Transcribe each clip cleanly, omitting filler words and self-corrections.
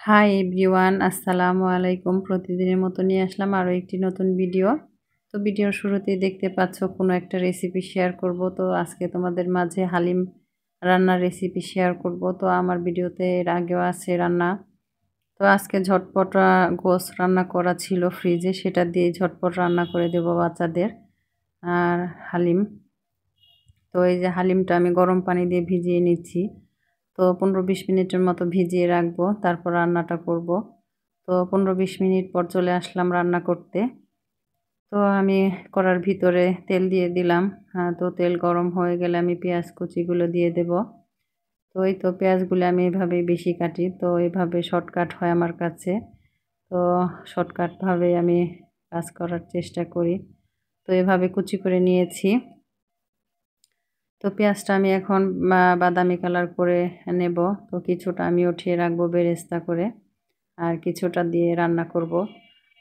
Hi everyone, আসসালামু আলাইকুম। প্রতিদিনের মতো নিয়ে আসলাম আরও একটি নতুন ভিডিও। তো ভিডিওর শুরুতেই দেখতে পাচ্ছ কোনো একটা রেসিপি শেয়ার করব। তো আজকে তোমাদের মাঝে হালিম রান্নার রেসিপি শেয়ার করব। তো আমার ভিডিওতে এর আগেও আছে রান্না। তো আজকে ঝটপটা গোশ রান্না করা ছিল ফ্রিজে, সেটা দিয়ে ঝটপট রান্না করে দেব বাচ্চাদের। আর হালিম, তো এই যে হালিমটা আমি গরম পানি দিয়ে ভিজিয়ে নিচ্ছি। তো 15-20 মিনিটের মতো ভিজিয়ে রাখবো, তারপর রান্নাটা করব। তো 15-20 মিনিট পর চলে আসলাম রান্না করতে। তো আমি কড়ার ভিতরে তেল দিয়ে দিলাম। তো তেল গরম হয়ে গেলে আমি পেঁয়াজ কুচিগুলো দিয়ে দেব। তো এই তো পেঁয়াজগুলো আমি এভাবেই বেশি কাটি, তো এইভাবে শর্টকাট হয় আমার কাছে। তো শর্টকাটভাবে আমি কাজ করার চেষ্টা করি। তো এভাবে কুচি করে নিয়েছি। তো পেঁয়াজটা আমি এখন বাদামি কালার করে নেব। তো কিছুটা আমি উঠিয়ে রাখবো বেরেস্তা করে, আর কিছুটা দিয়ে রান্না করব।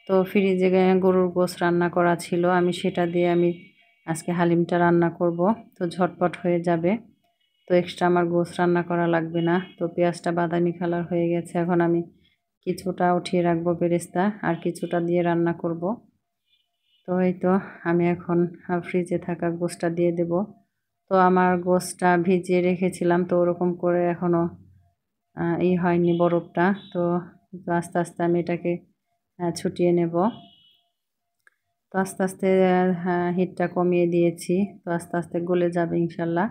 তো ফ্রিজে গরুর গোশ রান্না করা ছিল, আমি সেটা দিয়ে আজকে হালিমটা রান্না করব। তো ঝটপট হয়ে যাবে। তো এক্সট্রা আমার গোশ রান্না করা লাগবে না। তো পেঁয়াজটা বাদামি কালার হয়ে গেছে, এখন আমি কিছুটা উঠিয়ে রাখবো বেরেস্তা, আর কিছুটা দিয়ে রান্না করব। তো এই তো আমি এখন ফ্রিজে থাকা গোশটা দিয়ে দেব। তো আমার গোশটা ভিজিয়ে রেখেছিলাম, তো ওরকম করে এখনও হয়নি বরফটা। তো আস্তে আস্তে আমি এটাকে ছুটিয়ে নেব। তো আস্তে আস্তে হিটটা কমিয়ে দিয়েছি। তো আস্তে আস্তে গলে যাবে ইনশাল্লাহ।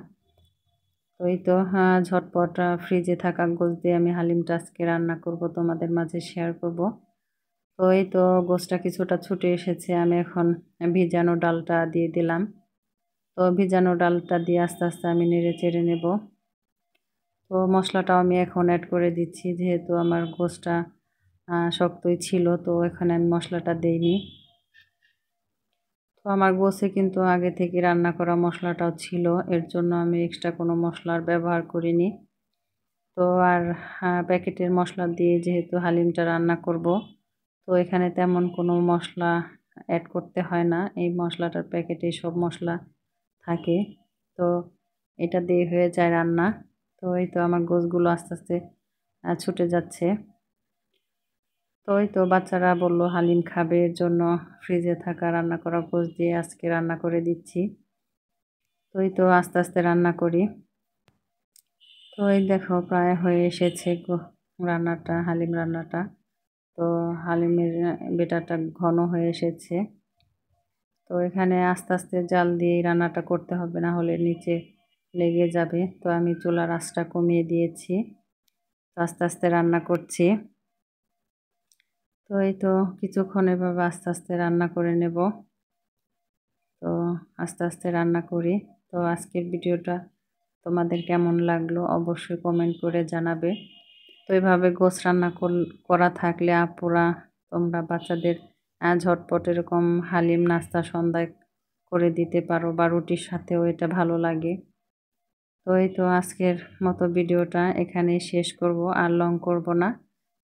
তো এই তো ঝটপট ফ্রিজে থাকা গোশ দিয়ে আমি হালিমটা আজকে রান্না করব, তোমাদের মাঝে শেয়ার করব। তো এই তো গোশটা কিছুটা ছুটে এসেছে, আমি এখন ভিজানো ডালটা দিয়ে দিলাম। তো ভিজানো ডালটা দিয়ে আস্তে আস্তে আমি নেড়ে চেড়ে নেব। তো মশলাটাও আমি এখন অ্যাড করে দিচ্ছি, যেহেতু আমার গোশটা শক্তই ছিল, তো এখানে আমি মশলাটা দেইনি। তো আমার গোশে কিন্তু আগে থেকে রান্না করা মশলাটাও ছিল, এর জন্য আমি এক্সট্রা কোনো মশলার ব্যবহার করিনি। তো আর প্যাকেটের মশলা দিয়ে যেহেতু হালিমটা রান্না করব, তো এখানে তেমন কোনো মশলা অ্যাড করতে হয় না। এই মশলাটার প্যাকেটে সব মশলা থাকে, তো এটা দিয়ে হয়ে যায় রান্না। তো এই তো আমার গোশগুলো আস্তে আস্তে ছুটে যাচ্ছে। তো এই তো বাচ্চারা বললো হালিম খাবে, এর জন্য ফ্রিজে থাকা রান্না করা গোশ দিয়ে আজকে রান্না করে দিচ্ছি। তো এই তো আস্তে আস্তে রান্না করি। তো এই দেখো প্রায় হয়ে এসেছে রান্নাটা, হালিম রান্নাটা। তো হালিমের বেটাটা ঘন হয়ে এসেছে। তো এখানে আস্তে আস্তে জাল দিয়ে রান্নাটা করতে হবে, না হলে নিচে লেগে যাবে। তো আমি চুলার আঁচটা কমিয়ে দিয়েছি, আস্তে আস্তে রান্না করছি। তো এই তো কিছুক্ষণ এভাবে আস্তে আস্তে রান্না করে নেব। তো আস্তে আস্তে রান্না করি। তো আজকের ভিডিওটা তোমাদের কেমন লাগলো অবশ্যই কমেন্ট করে জানাবে। তো এভাবে গোশ রান্না করা থাকলে আপুরা তোমরা বাচ্চাদের ঝটপট এরকম হালিম নাস্তা সন্ধ্যায় করে দিতে পারো, বা রুটির সাথেও এটা ভালো লাগে। তো এই তো আজকের মতো ভিডিওটা এখানেই শেষ করব, আর লং করব না।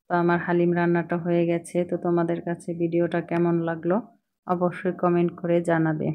তো আমার হালিম রান্নাটা হয়ে গেছে। তো তোমাদের কাছে ভিডিওটা কেমন লাগলো অবশ্যই কমেন্ট করে জানাবে।